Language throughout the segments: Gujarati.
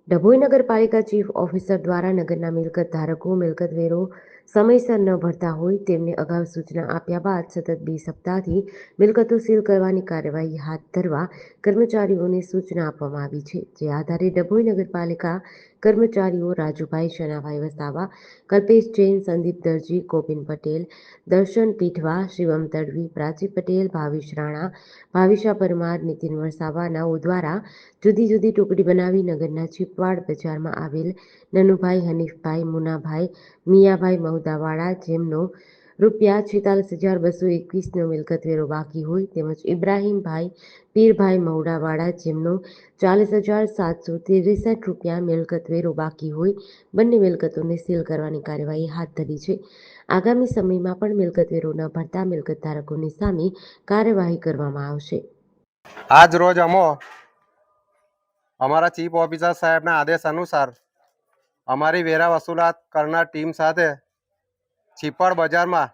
ડભોઈ નગરપાલિકા ચીફ ઓફિસર દ્વારા નગરના મિલકત ધારકો મિલકત વેરો સમયસર ન ભરતા હોય તેમને અગાઉ સૂચના આપ્યા બાદ સતત 2 સપ્તાહથી મિલકતો સીલ કરવાની કાર્યવાહી હાથ ધરવા કર્મચારીઓને સૂચના આપવામાં આવી છે. જે આધારે ડભોઈ નગરપાલિકા કર્મચારીઓ રાજુભાઈ શનાભાઈ વસાવા, કલ્પેશ જૈન, સંદીપ દરજી, કોપિન પટેલ, દર્શન પીઠવા, શિવમ તડવી, પ્રાચી પટેલ, ભાવિશ રાણા, ભાવિશા પરમાર, નીતિન વસાવા નાઓ દ્વારા જુદી જુદી ટુકડી બનાવી નગરના ચીપવાડ બજારમાં આવેલ નનુભાઈ, હનીફભાઈ, મુનાભાઈ, મિયાભાઈ મહુદાવાળા જેમનો ₹46,221નો મિલકત વેરો બાકી હોય તેમજ ઇબ્રાહીમભાઈ પીરભાઈ મહુડાવાળા જેમનો ₹40,763 મિલકત વેરો બાકી હોય બંને મિલકતોને સીલ કરવાની કાર્યવાહી હાથ ધરી છે. આગામી સમયમાં પણ મિલકત વેરો ન ભરતા મિલકત ધારકોની સામે કાર્યવાહી કરવામાં આવશે. આજ રોજ અમારા ચીફ ઓફિસર સાહેબના આદેશ અનુસાર અમારી વેરા વસૂલાત કરનાર ટીમ સાથે ચીપડ બજારમાં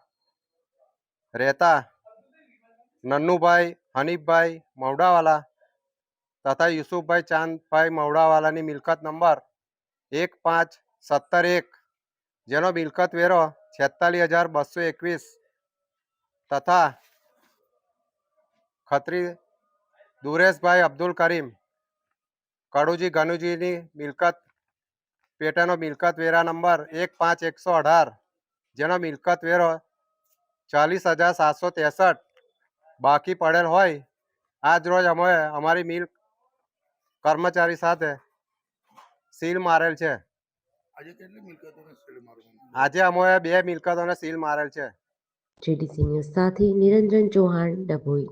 રહેતા નન્નુભાઈ, હનીફભાઈ મવડાવાલા તથા યુસુફભાઈ ચાંદભાઈ મવડાવાલાની મિલકત નંબર 1571 જેનો મિલકત વેરો 46,221 તથા ખત્રી દુરેશભાઈ અબ્દુલ કરીમ કડુજી ગનુજીની મિલકત પેટાનો મિલકત વેરા નંબર 15,118 જેનો મિલકત વેરો 40,763 બાકી પડેલ હોય આજ રોજ અમે અમારી મિલ કર્મચારી સાથે સીલ મારેલ છે. આજે અમે 2 મિલકતોને સીલ મારેલ છે. GDC ન્યૂઝ સાથે નિરંજન ચૌહાણ, ડભોઈ.